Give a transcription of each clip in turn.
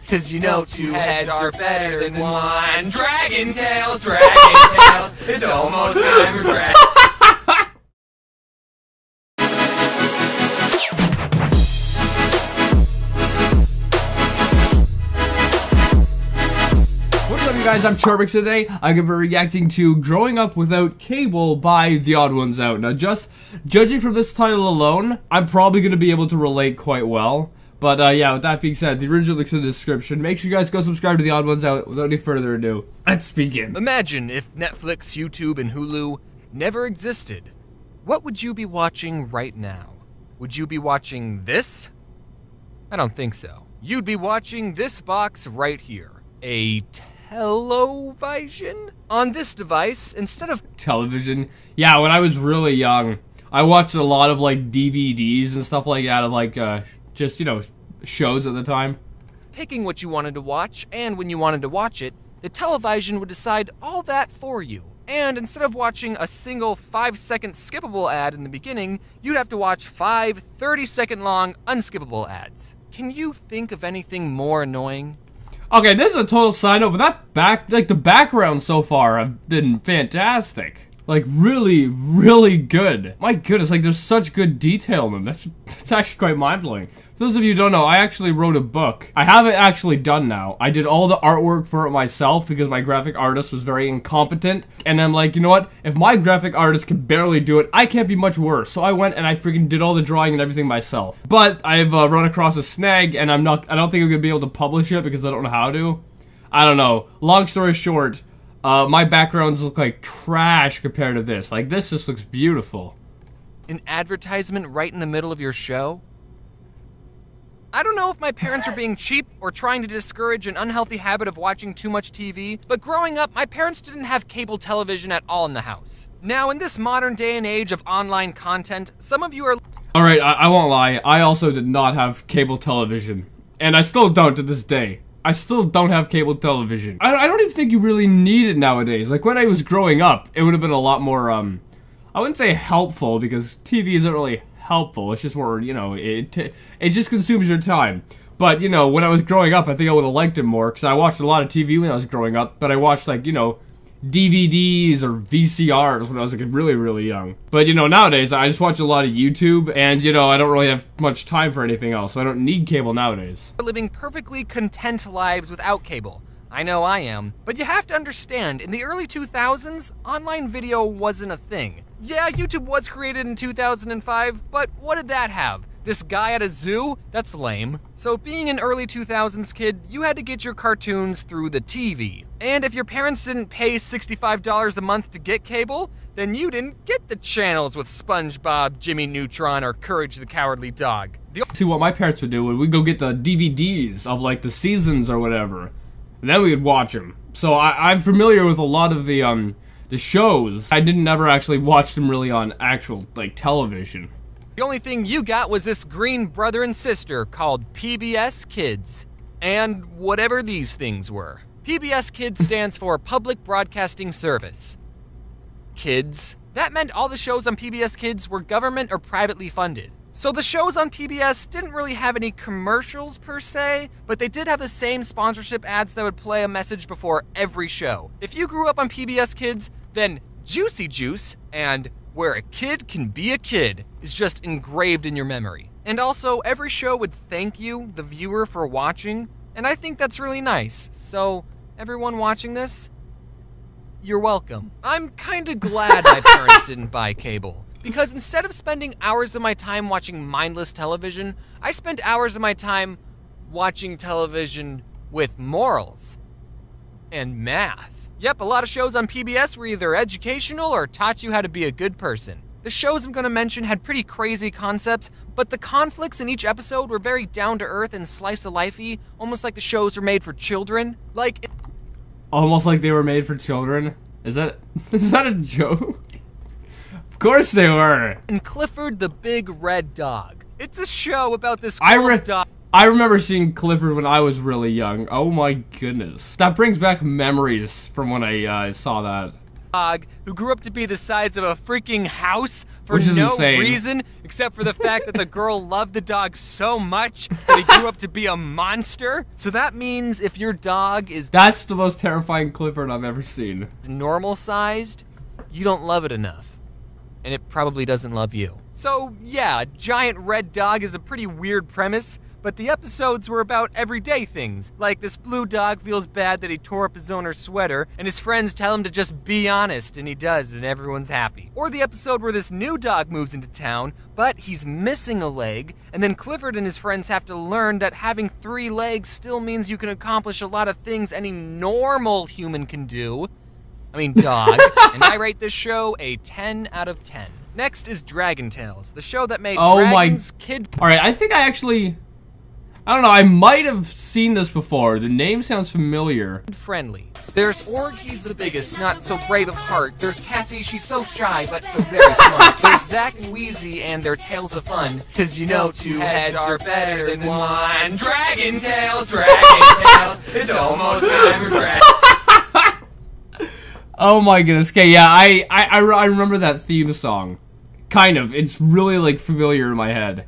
'Cause you know two heads are better than one. Dragon Tales, Dragon Tales, it's almost time for Dragon. What's up, you guys? I'm Charbix. Today I'm gonna be reacting to Growing Up Without Cable by The Odd Ones Out. Now, just judging from this title alone, I'm probably gonna be able to relate quite well. But yeah, with that being said, the original link's in the description. Make sure you guys go subscribe to The Odd Ones Out. Without any further ado, let's begin. Imagine if Netflix, YouTube, and Hulu never existed. What would you be watching right now? Would you be watching this? I don't think so. You'd be watching this box right here. A television? On this device, instead of television? Yeah, when I was really young, I watched a lot of like DVDs and stuff like that of like just, you know, shows at the time. Picking what you wanted to watch and when you wanted to watch it, the television would decide all that for you. And instead of watching a single 5-second skippable ad in the beginning, you'd have to watch 5 30-second long unskippable ads. Can you think of anything more annoying? Okay, this is a total side note, but the backgrounds so far have been fantastic. Like, really, really good. My goodness, like, there's such good detail in them. That's actually quite mind-blowing. For those of you who don't know, I actually wrote a book. I have it actually done now. I did all the artwork for it myself because my graphic artist was very incompetent. And I'm like, you know what? If my graphic artist can barely do it, I can't be much worse. So I went and I freaking did all the drawing and everything myself. But I've run across a snag, and I don't think I'm gonna be able to publish it because I don't know how to. I don't know. Long story short, my backgrounds look like trash compared to this. Like, this just looks beautiful. An advertisement right in the middle of your show? I don't know if my parents are being cheap or trying to discourage an unhealthy habit of watching too much TV, but growing up, my parents didn't have cable television at all in the house. Now, in this modern day and age of online content, some of you are... Alright, I won't lie. I also did not have cable television. And I still don't to this day. I still don't have cable television. I don't even think you really need it nowadays. Like, when I was growing up, it would have been a lot more, I wouldn't say helpful, because TV isn't really helpful. It's just more, you know, it just consumes your time. But, you know, when I was growing up, I think I would have liked it more, because I watched a lot of TV when I was growing up, but I watched, like, you know, DVDs or VCRs when I was like really, really young. But, you know, nowadays, I just watch a lot of YouTube, and, you know, I don't really have much time for anything else, so I don't need cable nowadays. Living perfectly content lives without cable. I know I am. But you have to understand, in the early 2000s, online video wasn't a thing. Yeah, YouTube was created in 2005, but what did that have? This guy at a zoo? That's lame. So being an early 2000s kid, you had to get your cartoons through the TV. And if your parents didn't pay $65 a month to get cable, then you didn't get the channels with SpongeBob, Jimmy Neutron, or Courage the Cowardly Dog. See, what my parents would do would we go get the DVDs of like the seasons or whatever, and then we would watch them. So I'm familiar with a lot of the shows. I didn't ever actually watch them really on actual like television. The only thing you got was this green brother and sister called PBS Kids. And whatever these things were. PBS Kids stands for Public Broadcasting Service. Kids. That meant all the shows on PBS Kids were government or privately funded. So the shows on PBS didn't really have any commercials per se, but they did have the same sponsorship ads that would play a message before every show. If you grew up on PBS Kids, then Juicy Juice and Where a Kid Can Be a Kid is just engraved in your memory. And also, every show would thank you, the viewer, for watching, and I think that's really nice. So, everyone watching this, you're welcome. I'm kinda glad my parents didn't buy cable, because instead of spending hours of my time watching mindless television, I spent hours of my time watching television with morals and math. Yep, a lot of shows on PBS were either educational or taught you how to be a good person. The shows I'm gonna mention had pretty crazy concepts, but the conflicts in each episode were very down-to-earth and slice-of-life-y, almost like the shows were made for children. Like... Almost like they were made for children? Is that a joke? Of course they were! And Clifford the Big Red Dog. It's a show about this girl's dog. I remember seeing Clifford when I was really young. Oh my goodness. That brings back memories from when I saw that. dog who grew up to be the size of a freaking house for Which is no insane. reason except for the fact that the girl loved the dog so much that he grew up to be a monster. So that means if your dog is That's the most terrifying Clifford I've ever seen. normal sized, you don't love it enough. And it probably doesn't love you. So yeah, a giant red dog is a pretty weird premise, but the episodes were about everyday things. Like this blue dog feels bad that he tore up his owner's sweater, and his friends tell him to just be honest, and he does, and everyone's happy. Or the episode where this new dog moves into town, but he's missing a leg, and then Clifford and his friends have to learn that having 3 legs still means you can accomplish a lot of things any normal human can do. I mean dog. And I rate this show a 10 out of 10. Next is Dragon Tales, the show that made dragons kid Alright, I think I don't know, I might have seen this before. The name sounds familiar. friendly. There's Org, he's the biggest, not so brave of heart. There's Cassie, she's so shy, but so very smart. There's Zack and Wheezy and their tales of fun, cause you know 2 heads are better than 1. Dragon Tales, it's almost never dragon. Oh my goodness. Okay, yeah, I remember that theme song. Kind of. It's really, like, familiar in my head.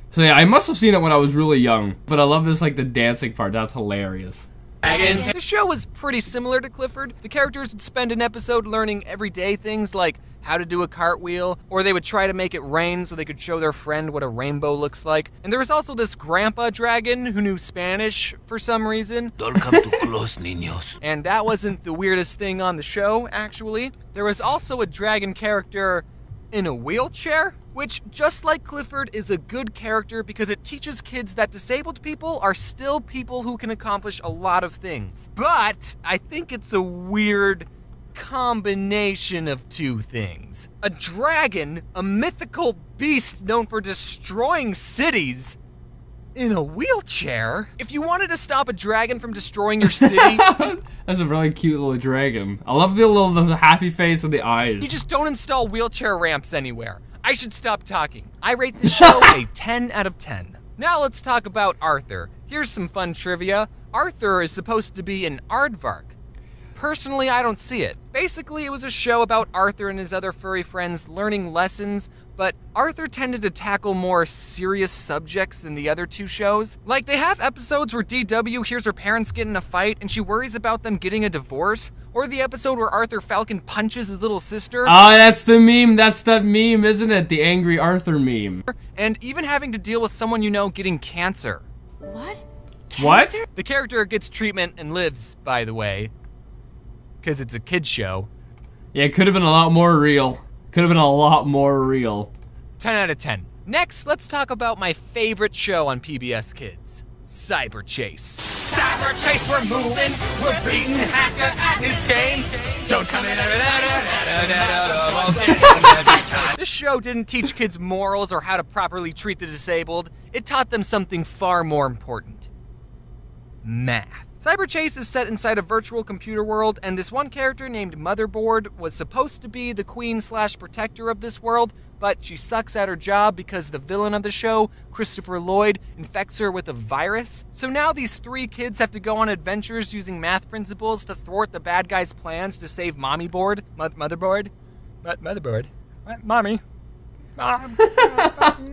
So yeah, I must have seen it when I was really young. But I love this, like, the dancing part. That's hilarious. The show was pretty similar to Clifford. The characters would spend an episode learning everyday things like how to do a cartwheel, or they would try to make it rain so they could show their friend what a rainbow looks like. And there was also this grandpa dragon who knew Spanish for some reason. Don't come too close, niños. And that wasn't the weirdest thing on the show, actually. There was also a dragon character in a wheelchair, which, just like Clifford, is a good character because it teaches kids that disabled people are still people who can accomplish a lot of things. But I think it's a weird combination of 2 things. A dragon, a mythical beast known for destroying cities, in a wheelchair? If you wanted to stop a dragon from destroying your city, That's a really cute little dragon. I love the happy face and the eyes. you just don't install wheelchair ramps anywhere. I should stop talking. I rate the show a 10 out of 10. Now let's talk about Arthur. Here's some fun trivia. Arthur is supposed to be an aardvark. Personally, I don't see it. Basically, it was a show about Arthur and his other furry friends learning lessons, but Arthur tended to tackle more serious subjects than the other 2 shows. Like, they have episodes where DW hears her parents get in a fight and she worries about them getting a divorce, or the episode where Arthur Falcon punches his little sister. Oh, that's the meme. That's that meme, isn't it? The angry Arthur meme. And even having to deal with someone you know getting cancer. What? What? The character gets treatment and lives, by the way, because it's a kid's show. Yeah, it could have been a lot more real. Could have been a lot more real. 10 out of 10. Next, let's talk about my favorite show on PBS Kids, Cyber Chase. Cyber Chase, we're moving, we're beating Hacker at his game. Don't come in. This show didn't teach kids morals or how to properly treat the disabled. It taught them something far more important. Math. Cyber Chase is set inside a virtual computer world, and this one character named Motherboard was supposed to be the queen/protector of this world, but she sucks at her job because the villain of the show, Christopher Lloyd, infects her with a virus. So now these 3 kids have to go on adventures using math principles to thwart the bad guy's plans to save Mommy Board. Motherboard? Motherboard? Mommy? Mom?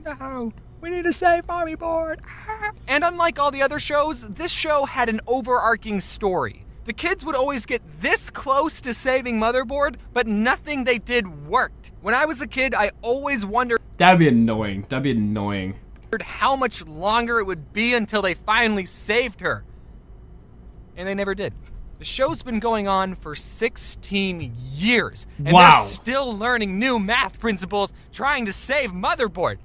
No. We need to save Mommy Board. And unlike all the other shows, this show had an overarching story. The kids would always get this close to saving Motherboard, but nothing they did worked. When I was a kid, I always wondered That'd be annoying. That'd be annoying. how much longer it would be until they finally saved her. And they never did. The show's been going on for 16 years, and Wow. they're still learning new math principles trying to save Motherboard.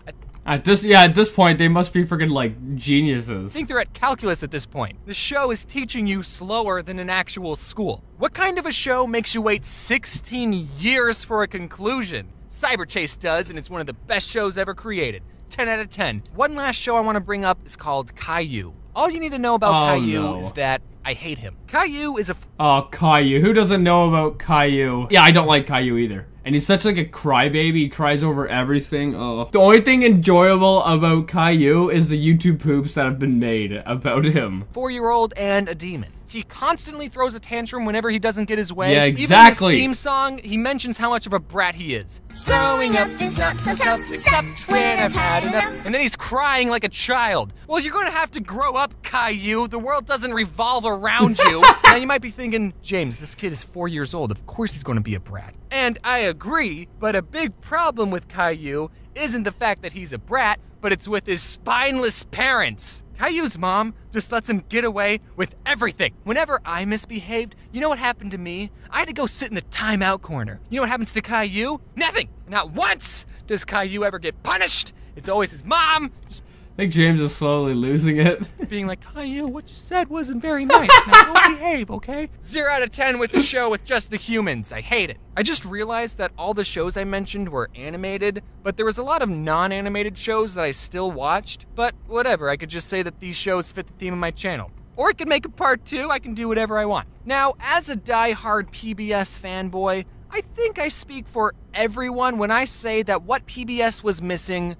At this point, they must be freaking, like, geniuses. I think they're at calculus at this point. The show is teaching you slower than an actual school. What kind of a show makes you wait 16 years for a conclusion? Cyber Chase does, and it's one of the best shows ever created. 10 out of 10. One last show I want to bring up is called Caillou. All you need to know about Oh, Caillou no. is that I hate him. Caillou is a Oh, Caillou. Who doesn't know about Caillou? Yeah, I don't like Caillou either. And he's such like a crybaby. He cries over everything. Oh. The only thing enjoyable about Caillou is the YouTube poops that have been made about him. 4-year-old and a demon. He constantly throws a tantrum whenever he doesn't get his way. Yeah, exactly. Even in his theme song, he mentions how much of a brat he is. Growing up is not so tough, except when I've had enough. And then he's crying like a child. Well, you're gonna have to grow up, Caillou. The world doesn't revolve around you. Now, you might be thinking, James, this kid is 4 years old. Of course he's gonna be a brat. And I agree, but a big problem with Caillou isn't the fact that he's a brat, but it's with his spineless parents. Caillou's mom just lets him get away with everything. Whenever I misbehaved, you know what happened to me? I had to go sit in the timeout corner. You know what happens to Caillou? Nothing. Not once does Caillou ever get punished. It's always his mom just I think James is slowly losing it. being like, Caillou, what you said wasn't very nice. Now don't behave, okay? 0 out of 10 with the show with just the humans. I hate it. I just realized that all the shows I mentioned were animated, but there was a lot of non-animated shows that I still watched. But whatever, I could just say that these shows fit the theme of my channel. Or I could make a part 2, I can do whatever I want. Now, as a die-hard PBS fanboy, I think I speak for everyone when I say that what PBS was missing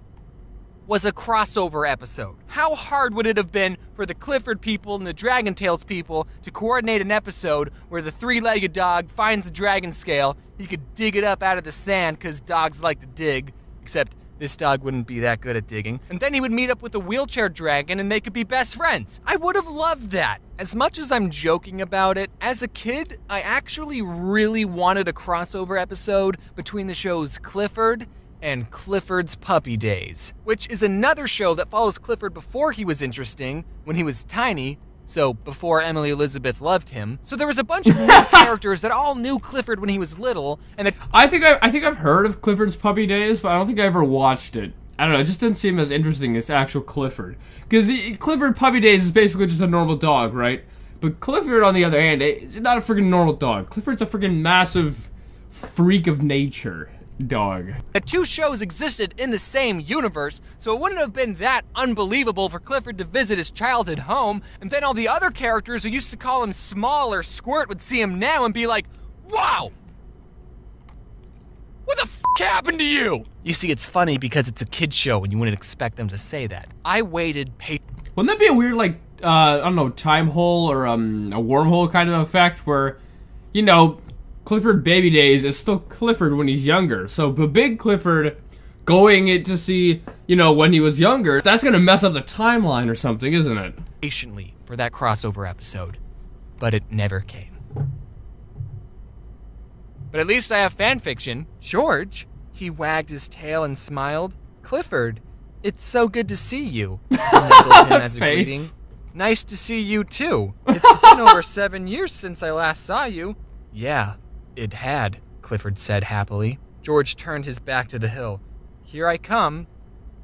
was a crossover episode. How hard would it have been for the Clifford people and the Dragon Tales people to coordinate an episode where the three-legged dog finds the dragon scale, he could dig it up out of the sand because dogs like to dig, except this dog wouldn't be that good at digging, and then he would meet up with a wheelchair dragon and they could be best friends. I would have loved that. As much as I'm joking about it, as a kid, I actually really wanted a crossover episode between the shows Clifford and Clifford's Puppy Days, which is another show that follows Clifford before he was interesting, when he was tiny, so before Emily Elizabeth loved him. So there was a bunch of new characters that all knew Clifford when he was little, and I think I've heard of Clifford's Puppy Days, but I don't think I ever watched it. I don't know, it just didn't seem as interesting as actual Clifford. Because Clifford Puppy Days is basically just a normal dog, right? But Clifford, on the other hand, is not a freaking normal dog. Clifford's a freaking massive freak of nature dog. The two shows existed in the same universe, so it wouldn't have been that unbelievable for Clifford to visit his childhood home, and then all the other characters who used to call him Small or Squirt would see him now and be like, wow! What the f*** happened to you? You see, it's funny because it's a kid's show and you wouldn't expect them to say that. I waited Wouldn't that be a weird, like, I don't know, time hole or a wormhole kind of effect where, you know, Clifford Baby Days is still Clifford when he's younger. So the big Clifford going in to see, you know, when he was younger, that's gonna mess up the timeline or something, isn't it? patiently for that crossover episode, but it never came. But at least I have fanfiction. George, he wagged his tail and smiled. Clifford, it's so good to see you. Nestled him as a Face. greeting. Nice to see you too. It's been over 7 years since I last saw you. Yeah, it had, Clifford said happily. George turned his back to the hill. Here I come.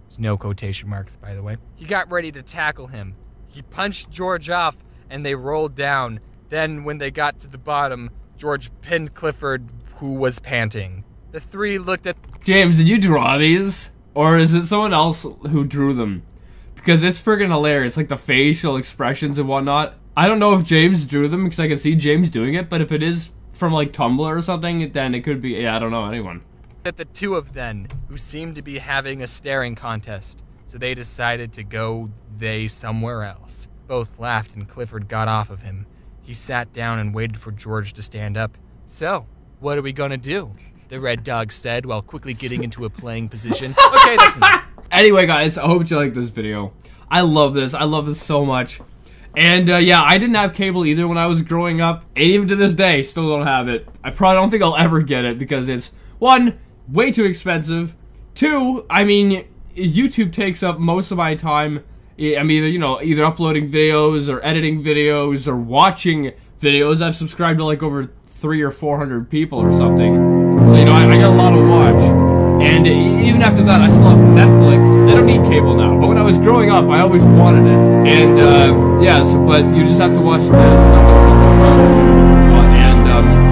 There's no quotation marks, by the way. He got ready to tackle him. He punched George off, and they rolled down. Then, when they got to the bottom, George pinned Clifford, who was panting. The three looked at... James, did you draw these? Or is it someone else who drew them? Because it's friggin' hilarious, like the facial expressions and whatnot. I don't know if James drew them, because I can see James doing it, but if it is from like Tumblr or something, then it could be, yeah, I don't know, anyone. At the two of them, who seemed to be having a staring contest, so they decided to go somewhere else. Both laughed and Clifford got off of him. He sat down and waited for George to stand up. So, what are we gonna do? The red dog said while quickly getting into a playing position. Okay, that's enough. Anyway, guys, I hope you liked this video. I love this so much. And yeah, I didn't have cable either when I was growing up, and even to this day, still don't have it. I probably don't think I'll ever get it because it's, one, way too expensive. Two, I mean, YouTube takes up most of my time. I'm either uploading videos or editing videos or watching videos. I've subscribed to like over 300 or 400 people or something. So, you know, I got a lot to watch. And even after that, I still have Netflix. I don't need cable now. But when I was growing up, I always wanted it. And, yeah, so, but you just have to watch the stuff that was on the television.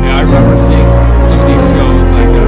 Yeah, I remember seeing some of these shows, like,